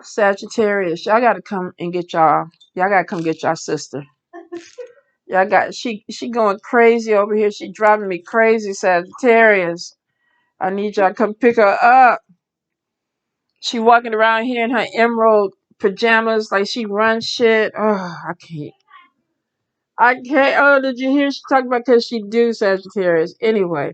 Sagittarius, y'all gotta come and get y'all. Y'all gotta come get y'all sister. Y'all got she going crazy over here. She driving me crazy, Sagittarius. I need y'all to come pick her up. She walking around here in her emerald pajamas like she runs shit. Oh, I can't. I can't. Oh, did you hear she talk about because she do Sagittarius? Anyway,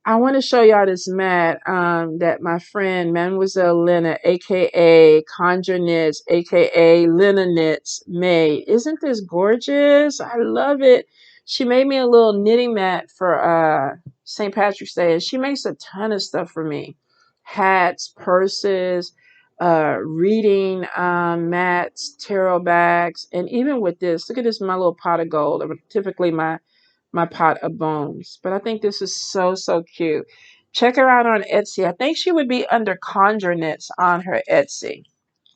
I want to show y'all this mat that my friend Mademoiselle Lena, aka Conjure Knits, aka Lena Knits, made. Isn't this gorgeous? I love it. She made me a little knitting mat for St. Patrick's Day, and she makes a ton of stuff for me. Hats, purses, reading mats, tarot bags, and even with this, look at this, my little pot of gold. Typically my pot of bones. But I think this is so, so cute. Check her out on Etsy. I think she would be under Conjure Knits on her Etsy.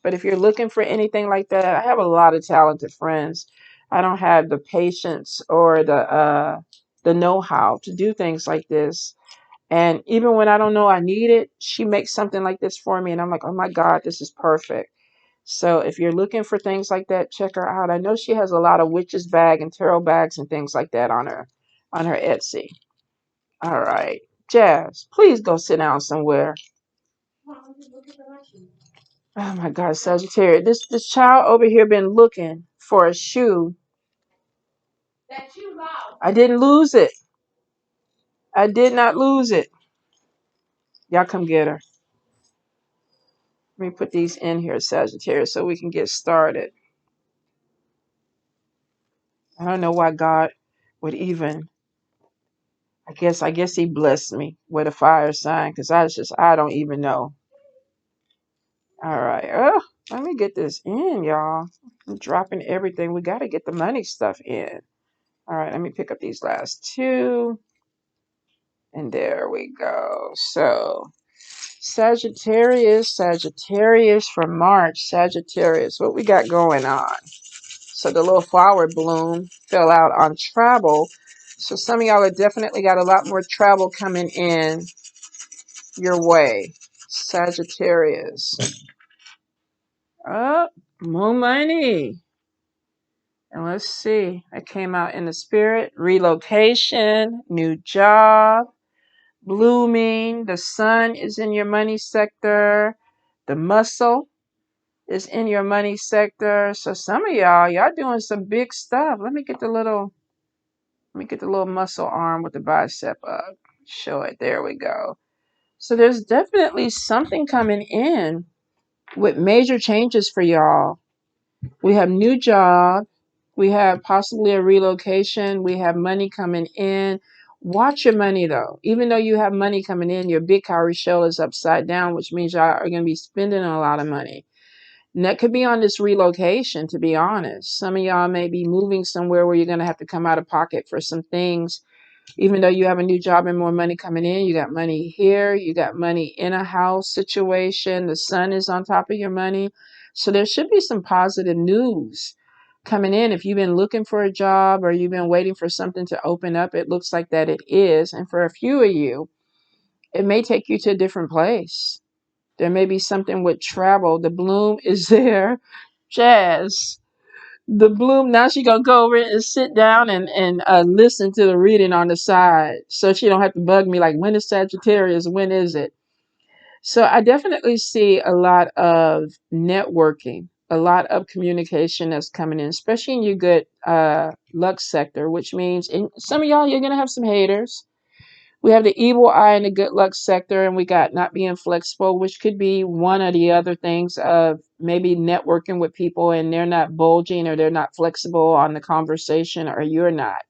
But if you're looking for anything like that, I have a lot of talented friends. I don't have the patience or the know-how to do things like this. And even when I don't know I need it, she makes something like this for me. And I'm like, oh my God, this is perfect. So if you're looking for things like that, check her out. I know she has a lot of witches bag and tarot bags and things like that on her Etsy. All right. Jazz, please go sit down somewhere. Oh my God, Sagittarius. This child over here been looking for a shoe. I didn't lose it. I did not lose it. Y'all come get her. Let me put these in here, Sagittarius, so we can get started. I don't know why God would even. I guess he blessed me with a fire sign because I don't even know. All right. Oh, let me get this in, y'all. I'm dropping everything. We got to get the money stuff in. All right. Let me pick up these last two. And there we go. So, Sagittarius for March. Sagittarius, what we got going on? So, the little flower bloom fell out on travel. So, some of y'all have definitely got a lot more travel coming in your way. Sagittarius. Oh, more money. And let's see. I came out in the spirit. Relocation, new job, blooming. The sun is in your money sector. The muscle is in your money sector. So some of y'all doing some big stuff. Let me get the little muscle arm with the bicep up. Show it. There we go. So there's definitely something coming in with major changes for y'all. We have new job. We have possibly a relocation. We have money coming in. Watch your money though. Even though you have money coming in, your big cowrie shell is upside down, which means y'all are going to be spending a lot of money. And that could be on this relocation, to be honest. Some of y'all may be moving somewhere where you're going to have to come out of pocket for some things. Even though you have a new job and more money coming in, you got money here, you got money in a house situation, the sun is on top of your money. So there should be some positive news coming in. If you've been looking for a job or you've been waiting for something to open up, it looks like that it is. And for a few of you, it may take you to a different place. There may be something with travel. The bloom is there. Jazz. The bloom, now she gonna go over and sit down and listen to the reading on the side so she don't have to bug me like, when is Sagittarius, when is it? So I definitely see a lot of networking, a lot of communication that's coming in, especially in your good luck sector, which means in some of y'all, you're gonna have some haters. We have the evil eye in the good luck sector, and we got not being flexible, which could be one of the other things of maybe networking with people and they're not bulging or they're not flexible on the conversation or you're not.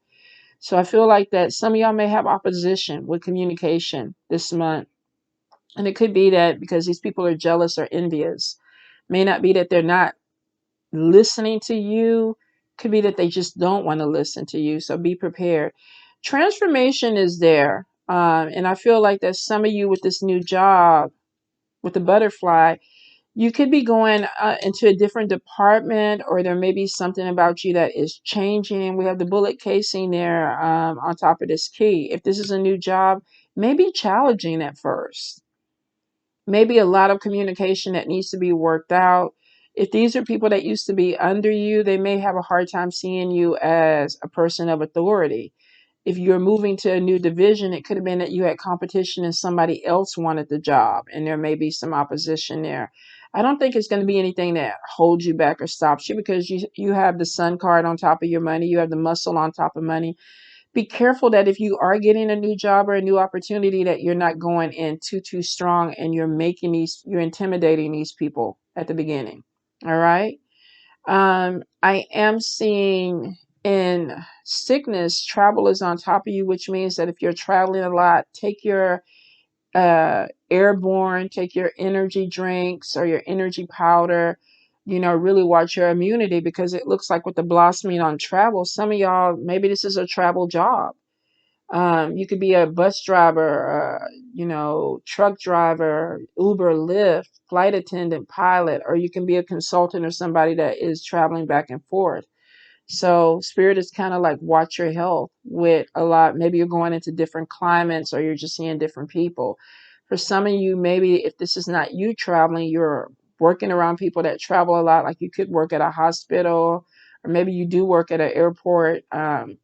So I feel like that some of y'all may have opposition with communication this month. And it could be that because these people are jealous or envious. May not be that they're not listening to you. Could be that they just don't want to listen to you. So be prepared. Transformation is there. And I feel like that some of you with this new job, with the butterfly, you could be going into a different department, or there may be something about you that is changing. We have the bullet casing there on top of this key. If this is a new job, maybe challenging at first. maybe a lot of communication that needs to be worked out. If these are people that used to be under you, they may have a hard time seeing you as a person of authority. If you're moving to a new division, it could have been that you had competition and somebody else wanted the job, and there may be some opposition there. I don't think it's going to be anything that holds you back or stops you, because you have the sun card on top of your money, you have the muscle on top of money. Be careful that if you are getting a new job or a new opportunity, that you're not going in too strong and you're intimidating these people at the beginning. All right. I am seeing in sickness, travel is on top of you, which means that if you're traveling a lot, take your airborne, take your energy drinks or your energy powder. Really watch your immunity, because it looks like with the blossoming on travel, some of y'all, maybe this is a travel job. You could be a bus driver, truck driver, Uber, Lyft, flight attendant, pilot, or you can be a consultant or somebody that is traveling back and forth. So spirit is kind of like watch your health with a lot. Maybe you're going into different climates or you're just seeing different people. For some of you, maybe if this is not you traveling, you're working around people that travel a lot. Like you could work at a hospital, or maybe you do work at an airport. And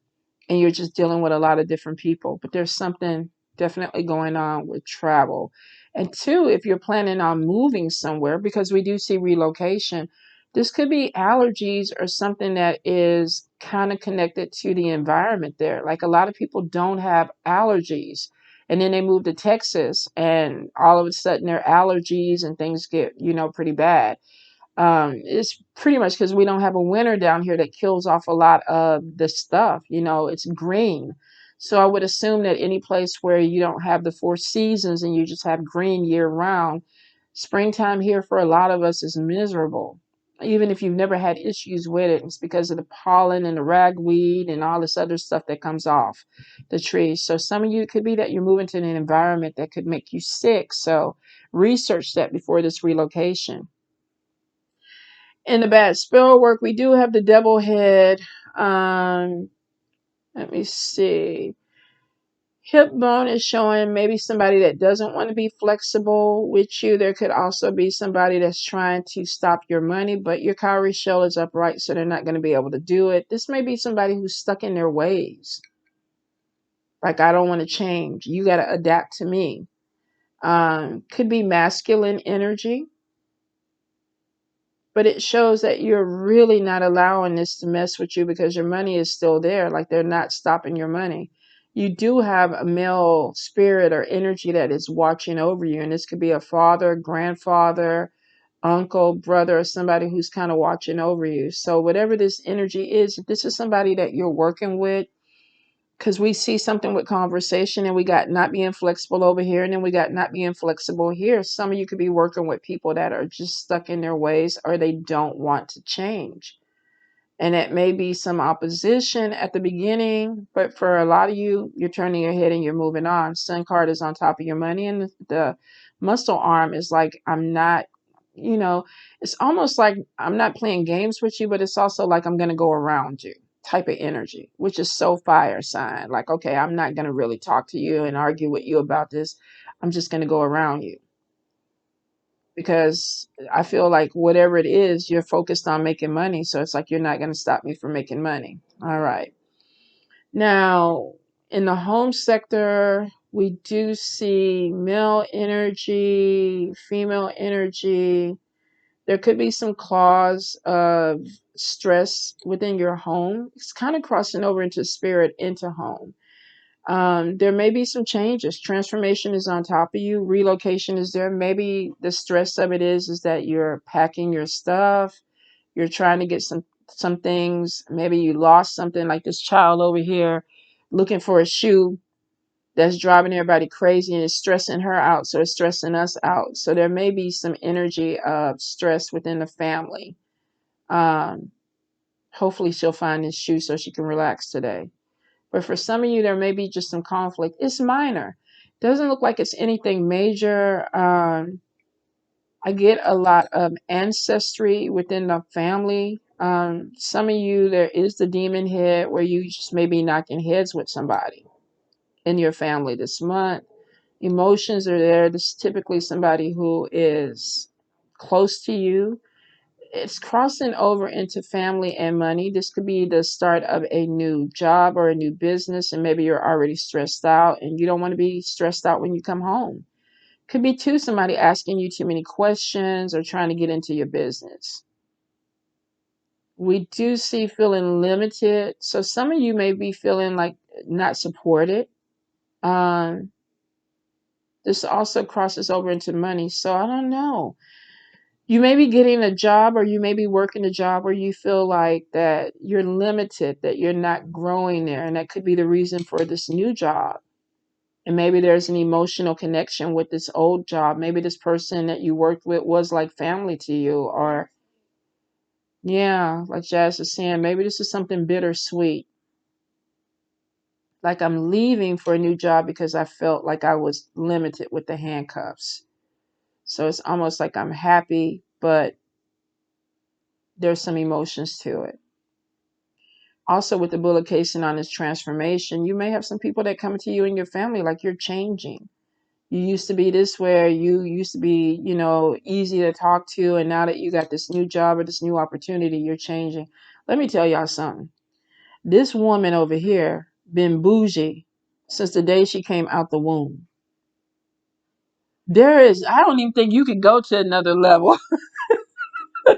you're just dealing with a lot of different people. But there's something definitely going on with travel. And two, if you're planning on moving somewhere, because we do see relocation, this could be allergies or something that is kind of connected to the environment there. Like a lot of people don't have allergies. And then they move to Texas and all of a sudden their allergies and things get, pretty bad. It's pretty much because we don't have a winter down here that kills off a lot of the stuff. It's green. So I would assume that any place where you don't have the four seasons and you just have green year round, springtime here for a lot of us is miserable. Even if you've never had issues with it, it's because of the pollen and the ragweed and all this other stuff that comes off the trees. So some of you, it could be that you're moving to an environment that could make you sick. So research that before this relocation. In the bad spell work, we do have the devil head. Let me see. Hip bone is showing maybe somebody that doesn't want to be flexible with you. There could also be somebody that's trying to stop your money, but your cowrie shell is upright, so they're not going to be able to do it. This may be somebody who's stuck in their ways. Like, I don't want to change. You got to adapt to me. Could be masculine energy. But it shows that you're really not allowing this to mess with you, because your money is still there. Like, they're not stopping your money. You do have a male spirit or energy that is watching over you. And this could be a father, grandfather, uncle, brother, or somebody who's kind of watching over you. So whatever this energy is, if this is somebody that you're working with, because we see something with conversation and we got not being flexible over here, and then we got not being flexible here. Some of you could be working with people that are just stuck in their ways, or they don't want to change. And it may be some opposition at the beginning, but for a lot of you, you're turning your head and you're moving on. Sun card is on top of your money, and the muscle arm is like, I'm not, it's almost like I'm not playing games with you, but it's also like I'm going to go around you type of energy, which is so fire sign. Like, okay, I'm not going to really talk to you and argue with you about this. I'm just going to go around you, because I feel like whatever it is, you're focused on making money. So it's like, you're not going to stop me from making money. All right. Now, in the home sector, we do see male energy, female energy. There could be some cause of stress within your home. It's kind of crossing over into spirit, into home. There may be some changes. Transformation is on top of you. Relocation is there. Maybe the stress of it is that you're packing your stuff. You're trying to get some things. Maybe you lost something, like this child over here looking for a shoe that's driving everybody crazy and is stressing her out. So it's stressing us out. So there may be some energy of stress within the family. Um, Hopefully she'll find this shoe so she can relax today. But for some of you, there may be just some conflict. It's minor. Doesn't look like it's anything major. I get a lot of ancestry within the family. Some of you, there is the demon head where you just may be knocking heads with somebody in your family this month. Emotions are there. This is typically somebody who is close to you. It's crossing over into family and money. This could be the start of a new job or a new business, and maybe you're already stressed out and you don't want to be stressed out when you come home. Could be too somebody asking you too many questions or trying to get into your business. We do see feeling limited. So some of you may be feeling like not supported. Um, this also crosses over into money. So I don't know. You may be getting a job or you may be working a job where you feel like that you're limited, that you're not growing there. And that could be the reason for this new job. And maybe there's an emotional connection with this old job. Maybe this person that you worked with was like family to you. Or, yeah, like Jazz is saying, maybe this is something bittersweet. Like I'm leaving for a new job because I felt like I was limited with the handcuffs. So it's almost like I'm happy, but there's some emotions to it. Also, with the bullet casing on this transformation, you may have some people that come to you in your family like you're changing. You used to be this way, you used to be, easy to talk to, and now that you got this new job or this new opportunity, you're changing. Let me tell y'all something. This woman over here been bougie since the day she came out the womb. I don't even think you could go to another level. We're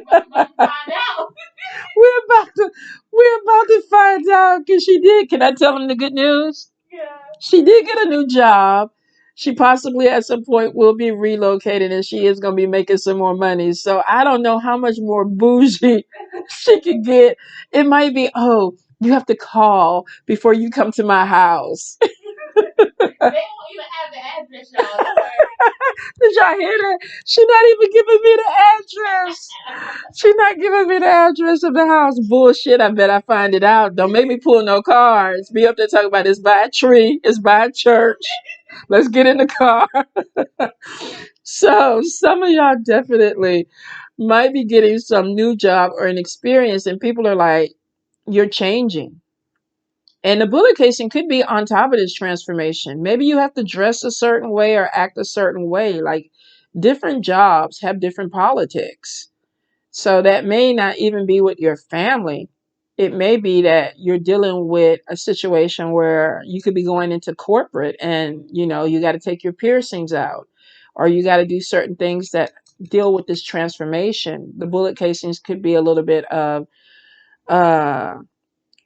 about to we're about to find out because she did. Can I tell them the good news? Yeah. She did get a new job. She possibly at some point will be relocated and she is going to be making some more money. So I don't know how much more bougie she could get. It might be, oh, you have to call before you come to my house. They don't even have the address, y'all. Did y'all hear that? She's not even giving me the address. She's not giving me the address of the house. Bullshit. I bet I find it out. Don't make me pull no cards. Be up there talking about it's by a tree. It's by a church. Let's get in the car. So some of y'all definitely might be getting some new job or an experience, and people are like, you're changing. And the bullet casing could be on top of this transformation. Maybe you have to dress a certain way or act a certain way. Like different jobs have different politics. So that may not even be with your family. It may be that you're dealing with a situation where you could be going into corporate and, you got to take your piercings out or you got to do certain things that deal with this transformation. The bullet casings could be a little bit of uh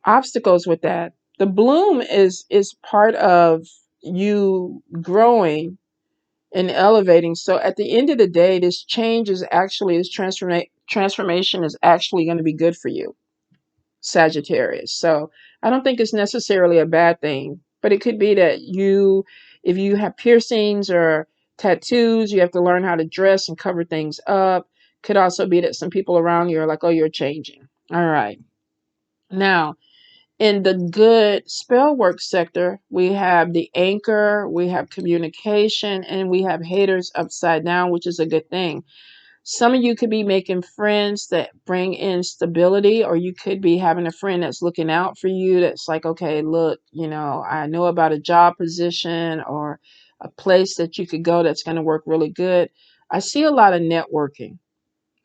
obstacles with that. The bloom is part of you growing and elevating. So at the end of the day, this transformation is actually going to be good for you, Sagittarius. So I don't think it's necessarily a bad thing, but it could be that if you have piercings or tattoos, you have to learn how to dress and cover things up. Could also be that some people around you are like, oh, you're changing. All right. Now, in the good spell work sector, we have the anchor, we have communication, and we have haters upside down, which is a good thing. Some of you could be making friends that bring in stability, or you could be having a friend that's looking out for you. That's like, okay, look, I know about a job position or a place that you could go that's going to work really good. I see a lot of networking.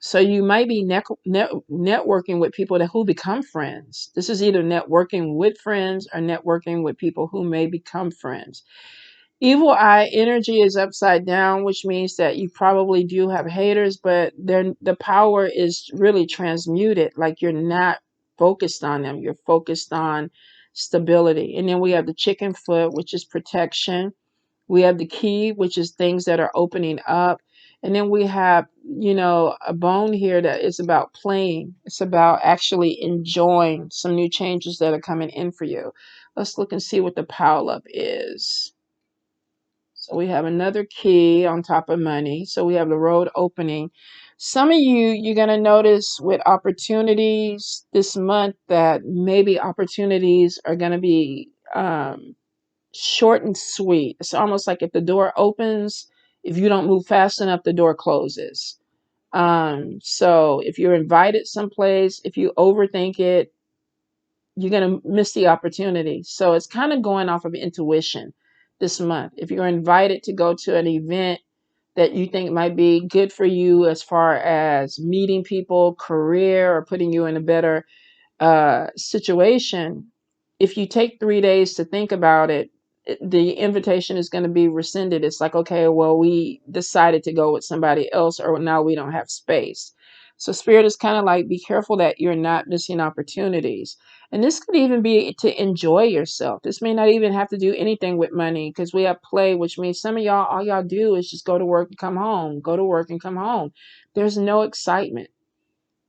So you might be networking with people who become friends. This is either networking with friends or networking with people who may become friends. Evil eye energy is upside down, which means that you probably do have haters, but the power is really transmuted. Like you're not focused on them. You're focused on stability. And then we have the chicken foot, which is protection. We have the key, which is things that are opening up. And then we have, a bone here that is about playing. It's about actually enjoying some new changes that are coming in for you. Let's look and see what the pile up is. So we have another key on top of money. So we have the road opening. Some of you're going to notice with opportunities this month that maybe opportunities are going to be short and sweet. It's almost like if the door opens, if you don't move fast enough, the door closes. So if you're invited someplace, if you overthink it, you're going to miss the opportunity. So it's kind of going off of intuition. this month. If you're invited to go to an event that you think might be good for you as far as meeting people, career, or putting you in a better situation, if you take 3 days to think about it, the invitation is going to be rescinded. It's like, okay, well, we decided to go with somebody else, or now we don't have space. So spirit is kind of like, be careful that you're not missing opportunities. And this could even be to enjoy yourself. This may not even have to do anything with money, because we have play, which means some of y'all, all y'all do is just go to work and come home, go to work and come home. There's no excitement.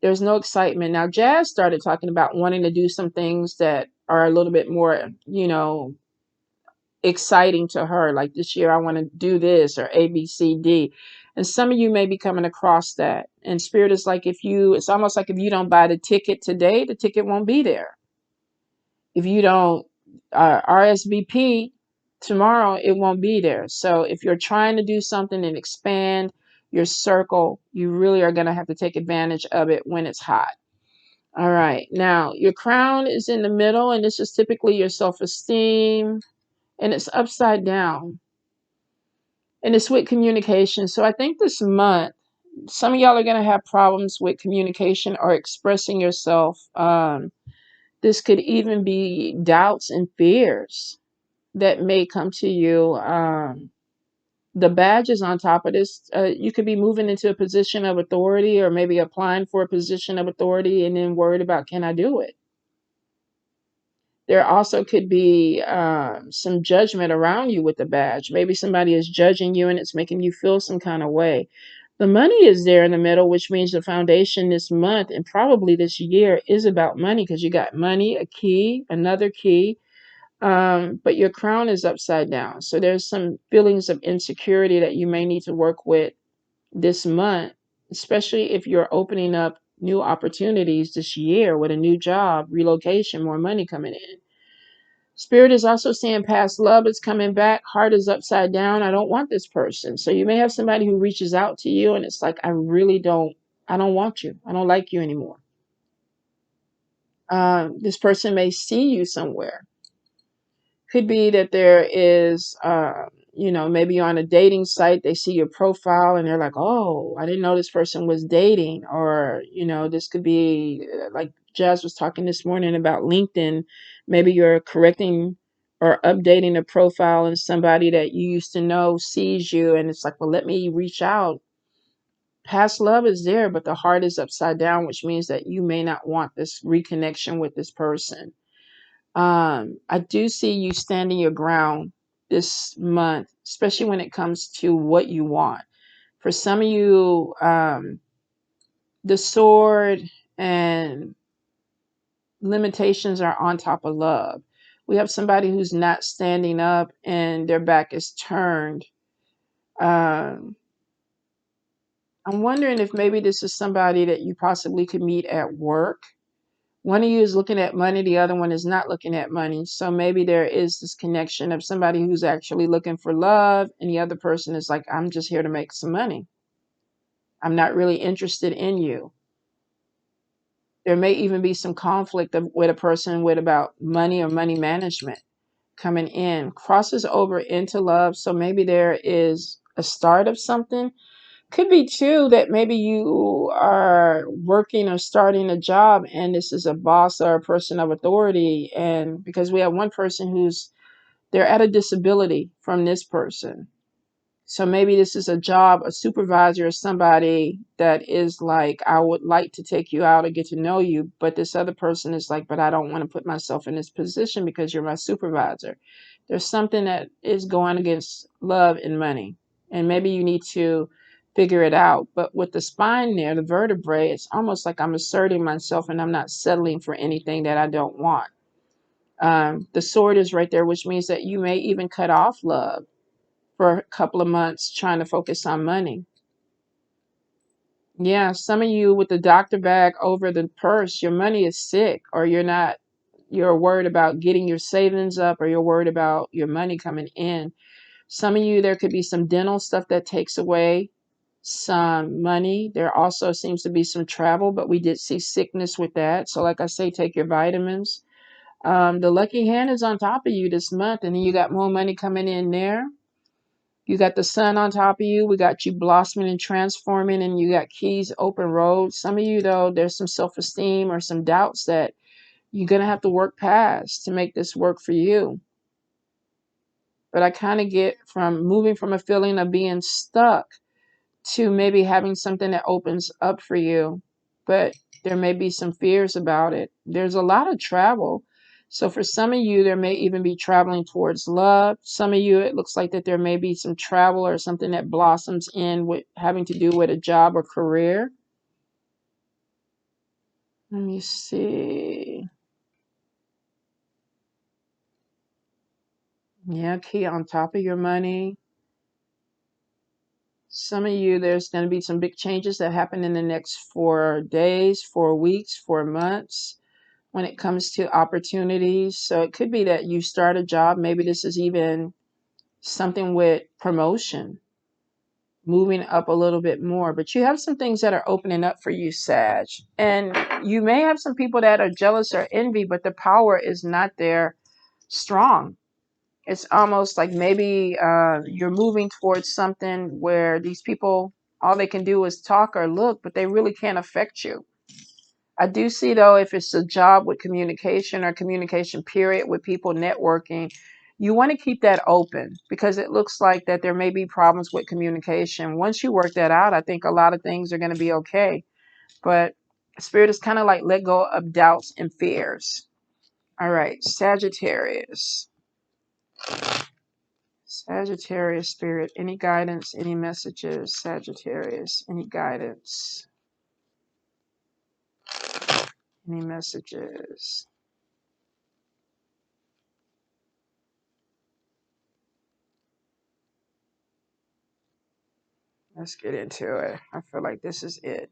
There's no excitement. Now, Jazz started talking about wanting to do some things that are a little bit more, exciting to her. Like this year, I want to do this or A, B, C, D. And some of you may be coming across that. And spirit is like, it's almost like if you don't buy the ticket today, the ticket won't be there. If you don't RSVP tomorrow, it won't be there. So if you're trying to do something and expand your circle, you really are going to have to take advantage of it when it's hot. All right. Now, your crown is in the middle, and this is typically your self-esteem, and it's upside down. And it's with communication. So I think this month, some of y'all are going to have problems with communication or expressing yourself. This could even be doubts and fears that may come to you. The badges on top of this, you could be moving into a position of authority, or maybe applying for a position of authority and then worried about, can I do it? There also could be some judgment around you with the badge. Maybe somebody is judging you and it's making you feel some kind of way. The money is there in the middle, which means the foundation this month and probably this year is about money, because you got money, a key, another key, but your crown is upside down. So there's some feelings of insecurity that you may need to work with this month, especially if you're opening up new opportunities this year with a new job, relocation, more money coming in. Spirit is also saying past love is coming back. Heart is upside down. I don't want this person. So you may have somebody who reaches out to you and it's like, I don't want you. I don't like you anymore. This person may see you somewhere. Could be that there is, maybe you're on a dating site, they see your profile and they're like, oh, I didn't know this person was dating. Or, this could be like Jazz was talking this morning about LinkedIn. Maybe you're correcting or updating a profile and somebody that you used to know sees you and it's like, well, let me reach out. Past love is there, but the heart is upside down, which means that you may not want this reconnection with this person. I do see you standing your ground this month, especially when it comes to what you want. For some of you, the sword and limitations are on top of love. We have somebody who's not standing up and their back is turned. Um, I'm wondering if maybe this is somebody that you possibly could meet at work. One of you is looking at money, the other one is not looking at money. So maybe there is this connection of somebody who's actually looking for love, and the other person is like, I'm just here to make some money. I'm not really interested in you. There may even be some conflict with a person with about money or money management coming in. Crosses over into love. So maybe there is a start of something. Could be too that maybe you are working or starting a job and this is a boss or a person of authority. And because we have one person they're at a disability from this person. So maybe this is a job, a supervisor or somebody that is like, I would like to take you out and get to know you. But this other person is like, but I don't want to put myself in this position because you're my supervisor. There's something that is going against love and money. And maybe you need to figure it out. But with the spine there, the vertebrae, it's almost like I'm asserting myself and I'm not settling for anything that I don't want. The sword is right there, which means that you may even cut off love for a couple of months trying to focus on money. Yeah, some of you with the doctor bag over the purse, your money is sick, or you're worried about getting your savings up, or you're worried about your money coming in. Some of you, there could be some dental stuff that takes away some money. There also seems to be some travel, but we did see sickness with that. So like I say, take your vitamins. The lucky hand is on top of you this month, and then you got more money coming in there. You got the sun on top of you. We got you blossoming and transforming, and you got keys, open roads. Some of you, though, there's some self-esteem or some doubts that you're going to have to work past to make this work for you. But I kind of get from moving from a feeling of being stuck to maybe having something that opens up for you. But there may be some fears about it. There's a lot of travel. So for some of you, there may even be traveling towards love. Some of you, it looks like that there may be some travel or something that blossoms in with having to do with a job or career. Let me see. Yeah, key on top of your money. Some of you, there's going to be some big changes that happen in the next 4 days, 4 weeks, 4 months when it comes to opportunities. So it could be that you start a job. Maybe this is even something with promotion, moving up a little bit more. But you have some things that are opening up for you, Sag. And you may have some people that are jealous or envy, but the power is not there strong. It's almost like maybe you're moving towards something where these people, all they can do is talk or look, but they really can't affect you. I do see, though, if it's a job with communication or communication period with people networking, you want to keep that open because it looks like that there may be problems with communication. Once you work that out, I think a lot of things are going to be okay. But Spirit is kind of like let go of doubts and fears. All right, Sagittarius. Sagittarius Spirit, any guidance, any messages? Sagittarius, any guidance, any messages? Let's get into it. I feel like this is it.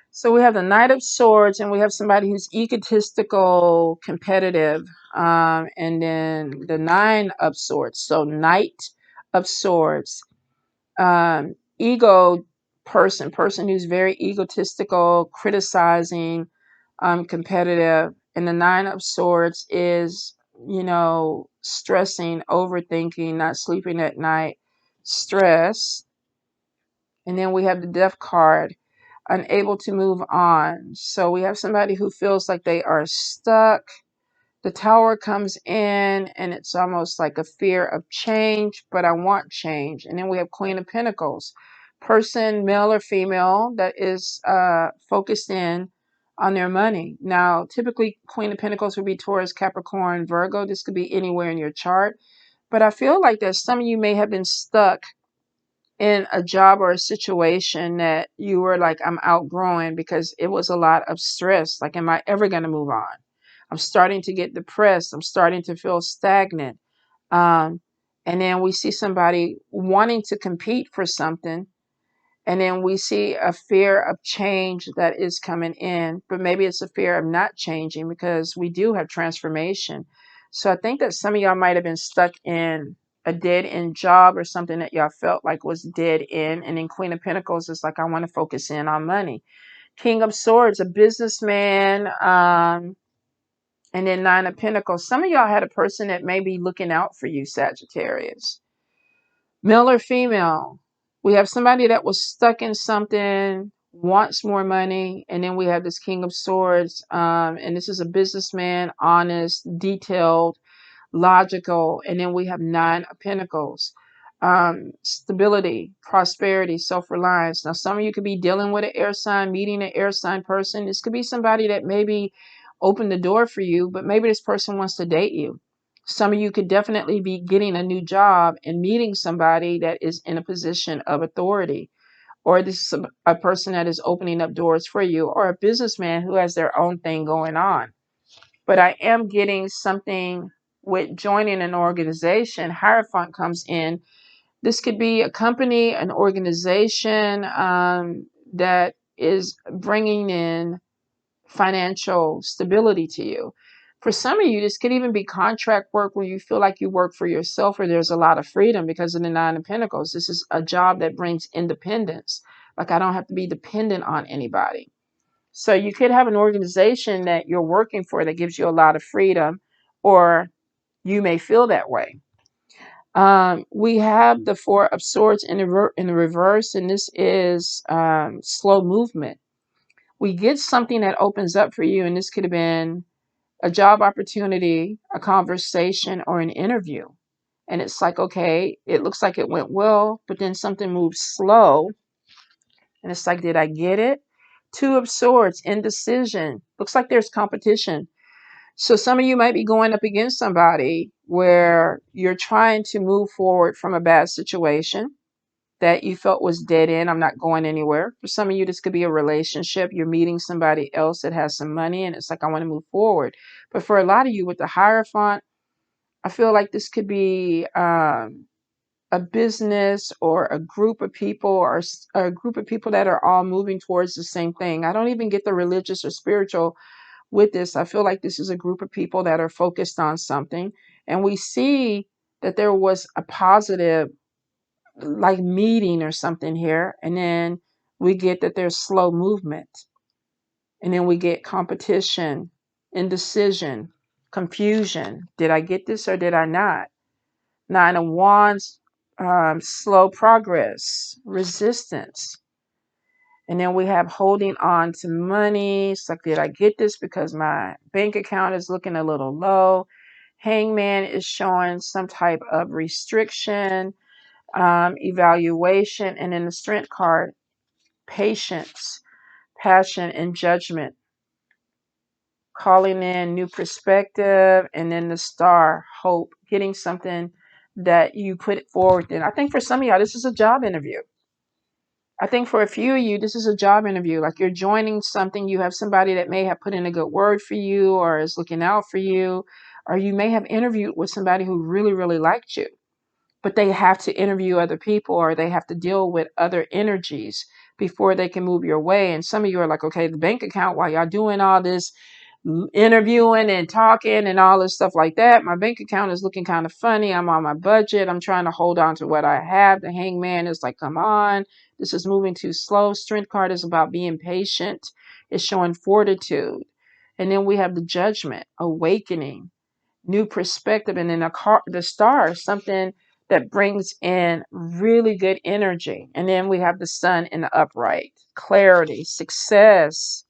So we have the Knight of Swords, and we have somebody who's egotistical, competitive, and then the Nine of Swords. So Knight of Swords, ego person who's very egotistical, criticizing, competitive, and the Nine of Swords is, stressing, overthinking, not sleeping at night, stress. And then we have the Death card, unable to move on. So we have somebody who feels like they are stuck. The Tower comes in and it's almost like a fear of change, but I want change. And then we have Queen of Pentacles, person, male or female, that is focused in on their money. Now, typically Queen of Pentacles would be Taurus, Capricorn, Virgo. This could be anywhere in your chart. But I feel like that some of you may have been stuck in a job or a situation that you were like, I'm outgrowing because it was a lot of stress. Like, am I ever going to move on? I'm starting to get depressed. I'm starting to feel stagnant. Um, and then we see somebody wanting to compete for something. And then we see a fear of change that is coming in, but maybe it's a fear of not changing because we do have transformation. So I think that some of y'all might have been stuck in a dead end job or something that y'all felt like was dead end. And then Queen of Pentacles is like, I want to focus in on money. King of Swords, a businessman. And then Nine of Pentacles. Some of y'all had a person that may be looking out for you, Sagittarius. Male or female. We have somebody that was stuck in something, wants more money, and then we have this King of Swords, and this is a businessman, honest, detailed, logical, and then we have Nine of Pentacles, stability, prosperity, self-reliance. Now, some of you could be dealing with an air sign, meeting an air sign person. This could be somebody that maybe opened the door for you, but maybe this person wants to date you. Some of you could definitely be getting a new job and meeting somebody that is in a position of authority, or this is a person that is opening up doors for you, or a businessman who has their own thing going on. But I am getting something with joining an organization. Hierophant comes in. This could be a company, an organization that is bringing in financial stability to you. For some of you, this could even be contract work where you feel like you work for yourself or there's a lot of freedom because of the Nine of Pentacles. This is a job that brings independence. Like, I don't have to be dependent on anybody. So you could have an organization that you're working for that gives you a lot of freedom. or you may feel that way. We have the Four of Swords in the reverse, and this is slow movement. We get something that opens up for you, and this could have been a job opportunity, a conversation, or an interview. And it's like, okay, it looks like it went well, but then something moves slow. And it's like, did I get it? Two of Swords, indecision. Looks like there's competition. So some of you might be going up against somebody where you're trying to move forward from a bad situation that you felt was dead end. I'm not going anywhere. For some of you, this could be a relationship. You're meeting somebody else that has some money, and it's like, I want to move forward. But for a lot of you with the Hierophant, I feel like this could be a business or a group of people, or a group of people that are all moving towards the same thing. I don't even get the religious or spiritual with this. I feel like this is a group of people that are focused on something. And we see that there was a positive, like, meeting or something here. And then we get that there's slow movement. And then we get competition, indecision, confusion. Did I get this or did I not? Nine of Wands, slow progress, resistance. And then we have holding on to money. It's like, did I get this because my bank account is looking a little low? Hangman is showing some type of restriction, evaluation. And then the Strength card, patience, passion, and judgment. Calling in new perspective. And then the Star, hope, getting something that you put forward. And I think for some of y'all, this is a job interview. I think for a few of you, this is a job interview. Like, you're joining something. You have somebody that may have put in a good word for you or is looking out for you. Or you may have interviewed with somebody who really, really liked you. But they have to interview other people, or they have to deal with other energies before they can move your way. And some of you are like, okay, the bank account, while y'all doing all this interviewing and talking and all this stuff like that, my bank account is looking kind of funny. I'm on my budget. I'm trying to hold on to what I have. The Hangman is like, come on, this is moving too slow. Strength card is about being patient. It's showing fortitude. And then we have the Judgment, awakening, new perspective. And then the Star, something that brings in really good energy. And then we have the Sun in the upright, clarity, success.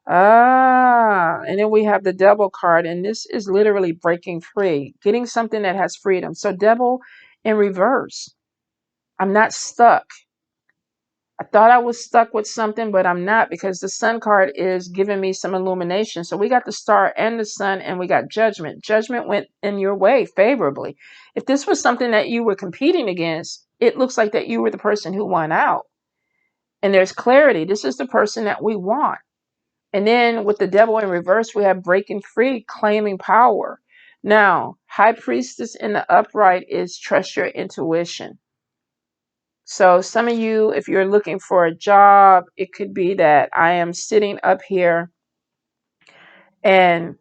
And then we have the Devil card, and this is literally breaking free, getting something that has freedom. So Devil in reverse. I'm not stuck. I thought I was stuck with something, but I'm not, because the Sun card is giving me some illumination. So we got the Star and the Sun, and we got Judgment. Judgment went in your way favorably. If this was something that you were competing against, it looks like that you were the person who won out. And there's clarity. This is the person that we want. And then with the Devil in reverse, we have breaking free, claiming power. Now, High Priestess in the upright is trust your intuition. So some of you, if you're looking for a job, it could be that I am sitting up here and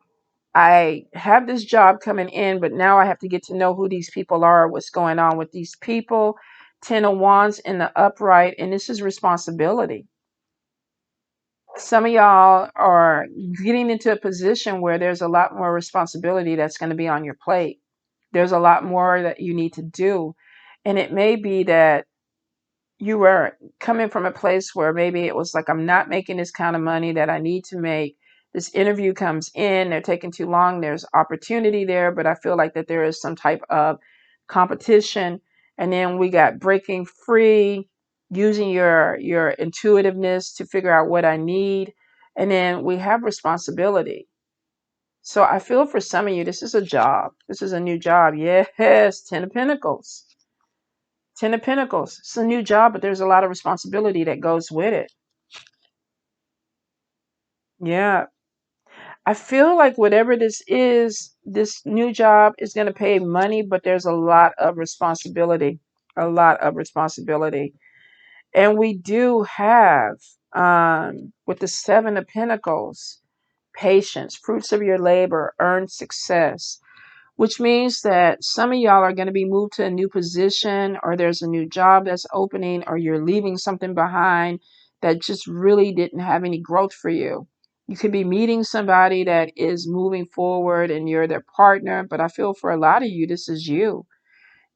I have this job coming in, but now I have to get to know who these people are, what's going on with these people. 10 of Wands in the upright, and this is responsibility. Some of y'all are getting into a position where there's a lot more responsibility that's going to be on your plate. There's a lot more that you need to do. And it may be that you were coming from a place where maybe it was like, I'm not making this kind of money that I need to make. This interview comes in, they're taking too long. There's opportunity there, but I feel like that there is some type of competition. And then we got breaking free, using your intuitiveness to figure out what I need. And then we have responsibility. So I feel for some of you, this is a job. This is a new job. Yes, 10 of Pentacles. 10 of Pentacles. It's a new job, but there's a lot of responsibility that goes with it. Yeah. I feel like whatever this is, this new job is going to pay money, but there's a lot of responsibility. A lot of responsibility. And we do have, with the 7 of Pentacles, patience, fruits of your labor, earned success, which means that some of y'all are going to be moved to a new position, or there's a new job that's opening, or you're leaving something behind that just really didn't have any growth for you. You could be meeting somebody that is moving forward and you're their partner, but I feel for a lot of you, this is you.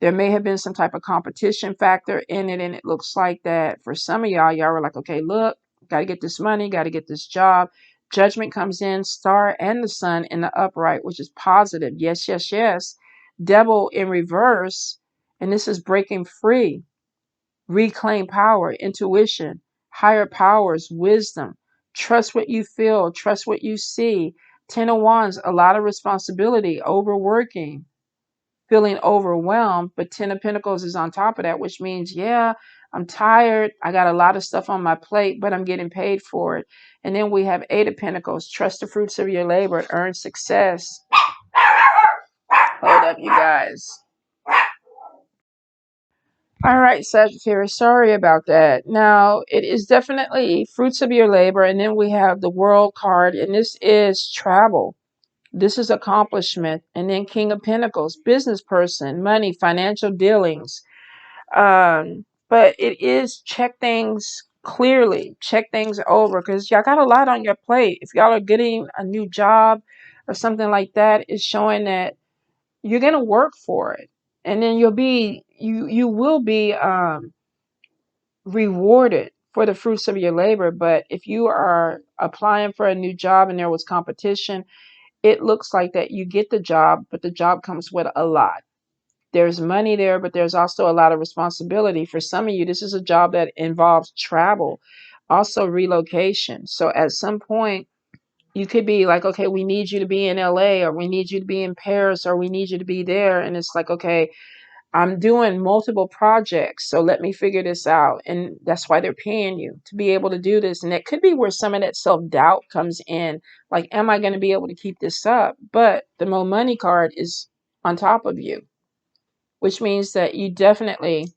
There may have been some type of competition factor in it, and it looks like that for some of y'all were like, okay, look, got to get this money, got to get this job. Judgment comes in, star and the sun in the upright, which is positive. Yes, yes, yes. Devil in reverse, and this is breaking free. Reclaim power, intuition, higher powers, wisdom. Trust what you feel, trust what you see. Ten of Wands, a lot of responsibility, overworking, feeling overwhelmed, but Ten of Pentacles is on top of that, which means, yeah, I'm tired. I got a lot of stuff on my plate, but I'm getting paid for it. And then we have Eight of Pentacles. Trust the fruits of your labor, earn success. Hold up, you guys. All right, Sagittarius, sorry about that. Now, it is definitely fruits of your labor, and then we have the World card, and this is travel. This is accomplishment. And then King of Pentacles, business person, money, financial dealings. But it is check things clearly, check things over, because y'all got a lot on your plate. If y'all are getting a new job or something like that, it's showing that you're gonna work for it, and then you will be rewarded for the fruits of your labor. But if you are applying for a new job and there was competition, it looks like that you get the job, but the job comes with a lot. There's money there, but there's also a lot of responsibility. For some of you, this is a job that involves travel, also relocation. So at some point, you could be like, okay, we need you to be in LA, or we need you to be in Paris, or we need you to be there. And it's like, okay, I'm doing multiple projects, so let me figure this out. And that's why they're paying you to be able to do this. And that could be where some of that self-doubt comes in. Like, am I going to be able to keep this up? But the Mo Money card is on top of you, which means that you definitely,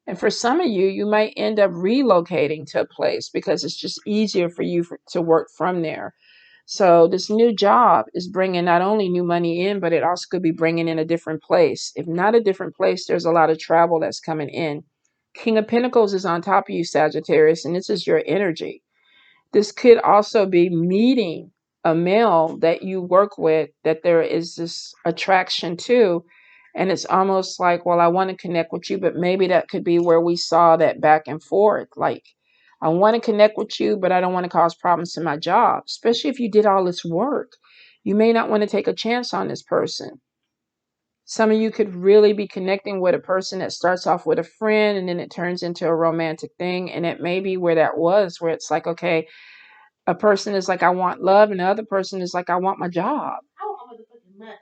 and for some of you, you might end up relocating to a place because it's just easier for you to work from there. So this new job is bringing not only new money in, but it also could be bringing in a different place. If not a different place, there's a lot of travel that's coming in. King of Pentacles is on top of you, Sagittarius, and this is your energy. This could also be meeting a male that you work with, that there is this attraction to. And it's almost like, well, I want to connect with you, but maybe that could be where we saw that back and forth. Like, I want to connect with you, but I don't want to cause problems to my job, especially if you did all this work. You may not want to take a chance on this person. Some of you could really be connecting with a person that starts off with a friend and then it turns into a romantic thing. And it may be where that was, where it's like, okay, a person is like, I want love, and the other person is like, I want my job. I want my motherfucking money.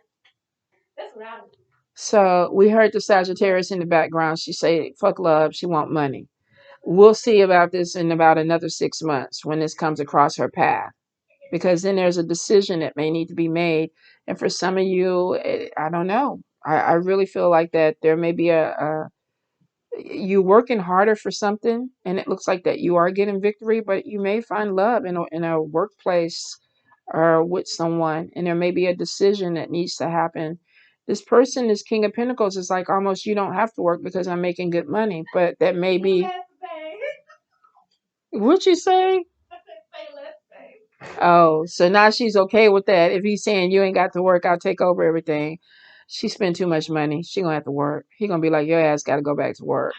That's what I want. So we heard the Sagittarius in the background. She say, fuck love, she want money. We'll see about this in about another 6 months when this comes across her path. Because then there's a decision that may need to be made. And for some of you, I don't know. I really feel like that there may be you working harder for something, and it looks like that you are getting victory, but you may find love in a workplace or with someone, and there may be a decision that needs to happen. This person, this King of Pentacles, is like, almost, you don't have to work because I'm making good money, but that may be. What'd you say? Oh, so now she's okay with that. If he's saying you ain't got to work, I'll take over everything. She spent too much money. She gonna have to work. He gonna be like, your ass got to go back to work.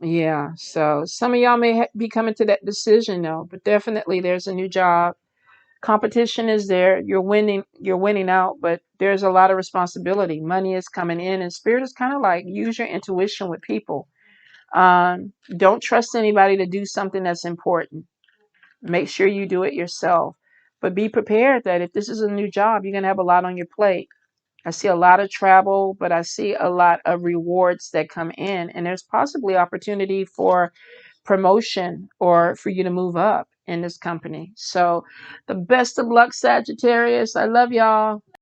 Yeah. So some of y'all may be coming to that decision though, but definitely there's a new job. Competition is there. You're winning. You're winning out, but there's a lot of responsibility. Money is coming in, and spirit is kind of like, use your intuition with people. Don't trust anybody to do something that's important. Make sure you do it yourself. But be prepared that if this is a new job, you're going to have a lot on your plate. I see a lot of travel, but I see a lot of rewards that come in. And there's possibly opportunity for promotion or for you to move up in this company. So the best of luck, Sagittarius. I love y'all.